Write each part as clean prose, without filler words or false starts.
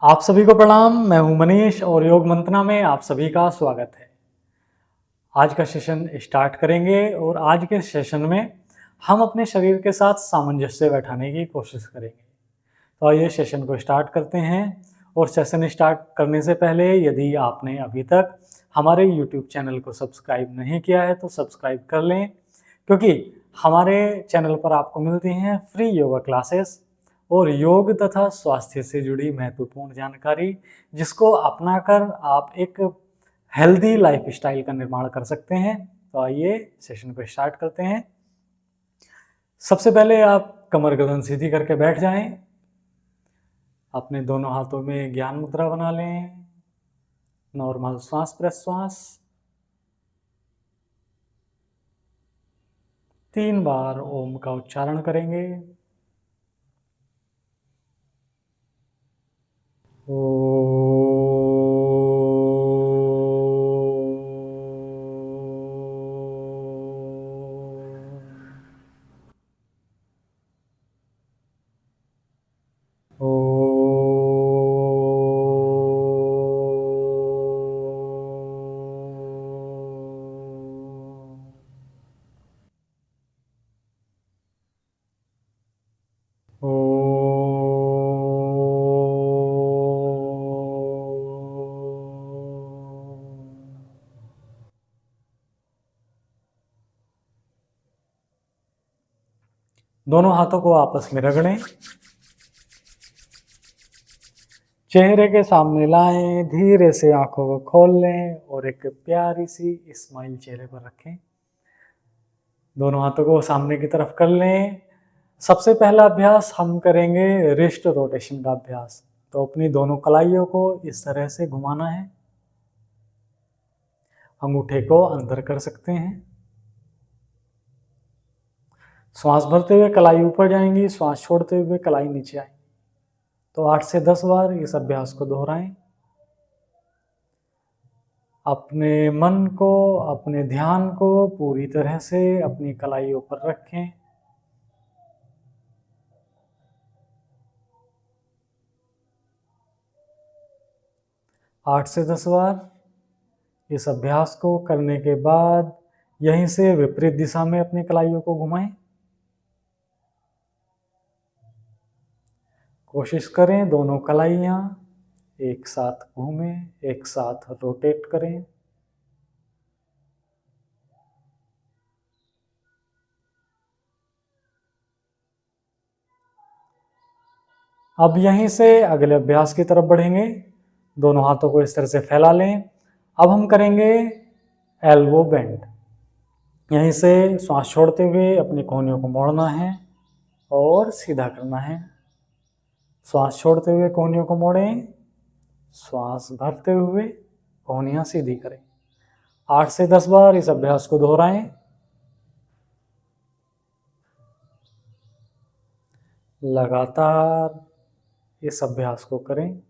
आप सभी को प्रणाम। मैं हूं मनीष और योग मंत्रा में आप सभी का स्वागत है। आज का सेशन स्टार्ट करेंगे और आज के सेशन में हम अपने शरीर के साथ सामंजस्य बैठाने की कोशिश करेंगे। तो आइए सेशन को स्टार्ट करते हैं। और सेशन स्टार्ट करने से पहले यदि आपने अभी तक हमारे यूट्यूब चैनल को सब्सक्राइब नहीं किया है तो सब्सक्राइब कर लें, क्योंकि हमारे चैनल पर आपको मिलती हैं फ्री योगा क्लासेस और योग तथा स्वास्थ्य से जुड़ी महत्वपूर्ण जानकारी, जिसको अपनाकर आप एक हेल्दी लाइफस्टाइल का निर्माण कर सकते हैं। तो आइए सेशन को स्टार्ट करते हैं। सबसे पहले आप कमर गर्दन सीधी करके बैठ जाएं। अपने दोनों हाथों में ज्ञान मुद्रा बना लें। नॉर्मल श्वास प्रश्वास 3 बार ओम का उच्चारण करेंगे। दोनों हाथों को आपस में रगड़ें, चेहरे के सामने लाएं, धीरे से आंखों को खोल लें और एक प्यारी सी स्माइल चेहरे पर रखें। दोनों हाथों को सामने की तरफ कर लें। सबसे पहला अभ्यास हम करेंगे रिस्ट रोटेशन का अभ्यास। तो अपनी दोनों कलाइयों को इस तरह से घुमाना है। अंगूठे को अंदर कर सकते हैं। श्वास भरते हुए कलाई ऊपर जाएंगी, श्वास छोड़ते हुए कलाई नीचे आएगी। तो 8 से 10 बार इस अभ्यास को दोहराएं। अपने मन को, अपने ध्यान को पूरी तरह से अपनी कलाइयों पर रखें। आठ से 10 बार इस अभ्यास को करने के बाद यहीं से विपरीत दिशा में अपनी कलाइयों को घुमाएं। कोशिश करें दोनों कलाइयाँ एक साथ घूमें, एक साथ रोटेट करें। अब यहीं से अगले अभ्यास की तरफ बढ़ेंगे। दोनों हाथों को इस तरह से फैला लें। अब हम करेंगे एल्बो बेंड। यहीं से श्वास छोड़ते हुए अपनी कोहनियों को मोड़ना है और सीधा करना है। श्वास छोड़ते हुए कोहनियों को मोड़ें, श्वास भरते हुए कोहनियां सीधी करें। 8 से 10 बार इस अभ्यास को दोहराएं। लगातार इस अभ्यास को करें।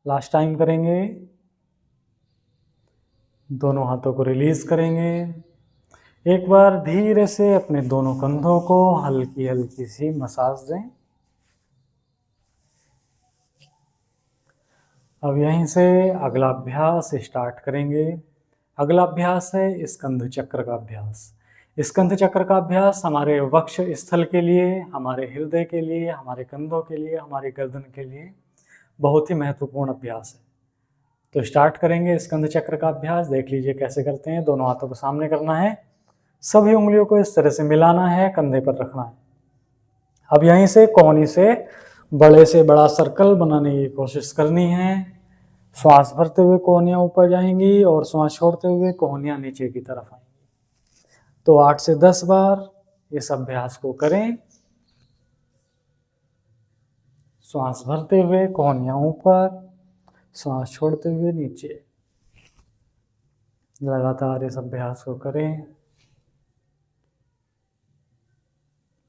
लास्ट टाइम करेंगे। दोनों हाथों को रिलीज करेंगे। एक बार धीरे से अपने दोनों कंधों को हल्की हल्की सी मसाज दें। अब यहीं से अगला अभ्यास स्टार्ट करेंगे। अगला अभ्यास है स्कंध चक्र का अभ्यास। स्कंध चक्र का अभ्यास हमारे वक्ष स्थल के लिए, हमारे हृदय के लिए, हमारे कंधों के लिए, हमारी गर्दन के लिए बहुत ही महत्वपूर्ण अभ्यास है। तो स्टार्ट करेंगे स्कंध चक्र का अभ्यास। देख लीजिए कैसे करते हैं। दोनों हाथों को सामने करना है, सभी उंगलियों को इस तरह से मिलाना है, कंधे पर रखना है। अब यहीं से कोहनी से बड़ा सर्कल बनाने की कोशिश करनी है। श्वास भरते हुए कोहनियां ऊपर जाएंगी और श्वास छोड़ते हुए कोहनियां नीचे की तरफ आएंगी। तो 8 से 10 बार इस अभ्यास को करें। श्वास भरते हुए कोहनियां ऊपर, श्वास छोड़ते हुए नीचे। लगातार इस अभ्यास को करें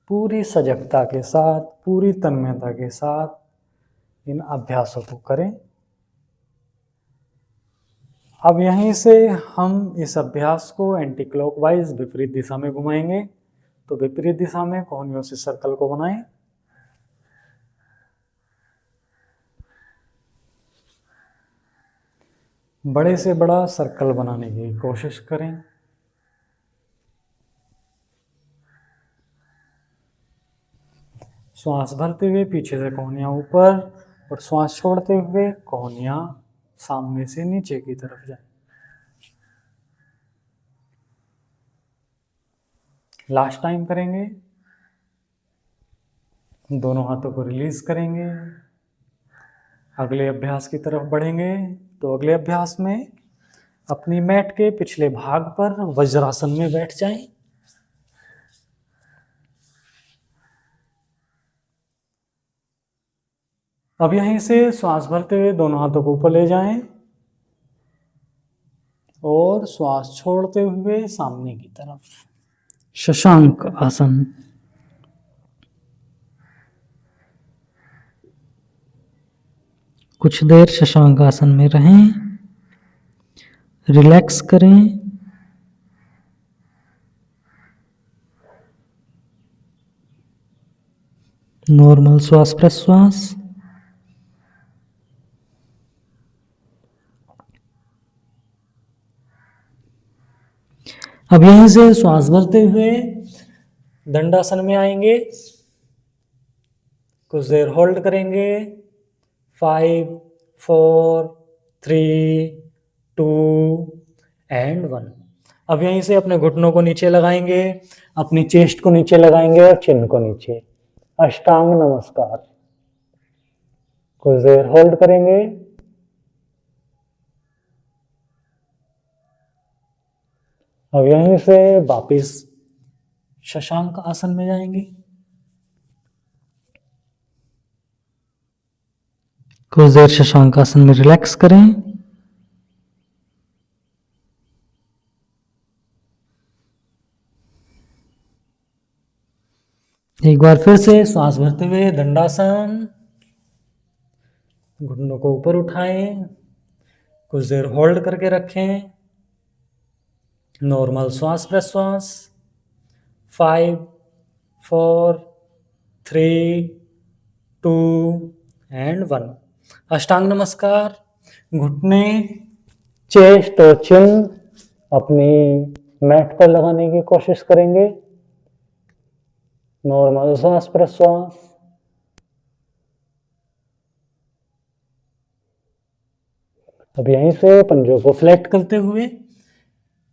पूरी सजगता के साथ, पूरी तन्मयता के साथ। इन अभ्यासों को करें। अब यहीं से हम इस अभ्यास को एंटी क्लॉकवाइज विपरीत दिशा में घुमाएंगे। तो विपरीत दिशा में कोहनियों से सर्कल को बनाएं। बड़े से बड़ा सर्कल बनाने की कोशिश करें। श्वास भरते हुए पीछे से कोहनियां ऊपर और श्वास छोड़ते हुए कोहनियां सामने से नीचे की तरफ जाएं। लास्ट टाइम करेंगे। दोनों हाथों को रिलीज करेंगे। अगले अभ्यास की तरफ बढ़ेंगे। तो अगले अभ्यास में अपनी मैट के पिछले भाग पर वज्रासन में बैठ जाएं। अब यहीं से श्वास भरते हुए दोनों हाथों को ऊपर ले जाएं और श्वास छोड़ते हुए सामने की तरफ शशांक आसन। कुछ देर शशांक आसन में रहें, रिलैक्स करें। नॉर्मल श्वास प्रश्वास। अब यहीं से श्वास भरते हुए दंडासन में आएंगे। कुछ देर होल्ड करेंगे। 5, 4, 3, 2 एंड 1। अब यहीं से अपने घुटनों को नीचे लगाएंगे, अपनी चेस्ट को नीचे लगाएंगे और चिन को नीचे। अष्टांग नमस्कार। कुछ देर होल्ड करेंगे। अब यहीं से वापिस शशांक आसन में जाएंगे। कुछ देर शशांक आसन में रिलैक्स करें। एक बार फिर से श्वास भरते हुए दंडासन। घुटनों को ऊपर उठाएं, कुछ देर होल्ड करके रखें। नॉर्मल श्वास प्रश्वास। 5, 4, 3, 2 एंड 1। अष्टांग नमस्कार। घुटने, चेस्ट और चिन अपनी मैट पर लगाने की कोशिश करेंगे। नॉर्मल श्वास प्रश्वास। अब यहीं से पंजों को फ्लैट करते हुए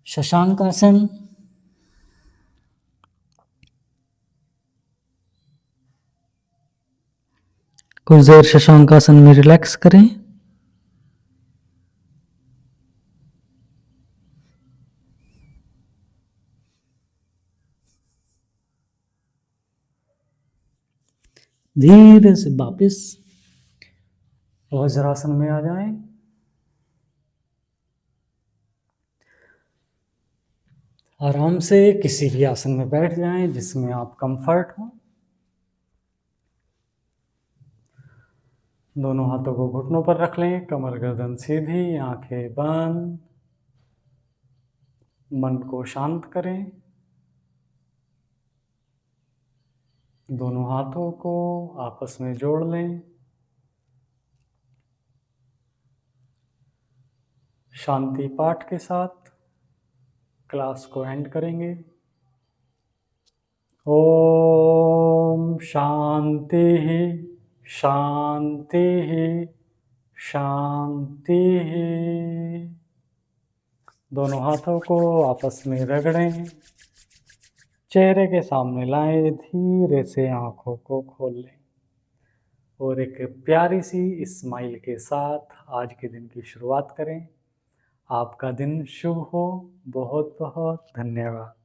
शशांक आसन। कुछ देर शशांक आसन में रिलैक्स करें। धीरे से वापस वज्रासन में आ जाएं। आराम से किसी भी आसन में बैठ जाएं जिसमें आप कंफर्ट हो। दोनों हाथों को घुटनों पर रख लें, कमर गर्दन सीधी, आंखें बंद। मन को शांत करें। दोनों हाथों को आपस में जोड़ लें। शांति पाठ के साथ क्लास को एंड करेंगे। ओम शांति शांति शांति। दोनों हाथों को आपस में रगड़ें, चेहरे के सामने लाएं, धीरे से आंखों को खोल लें और एक प्यारी सी स्माइल के साथ आज के दिन की शुरुआत करें। आपका दिन शुभ हो। बहुत बहुत धन्यवाद।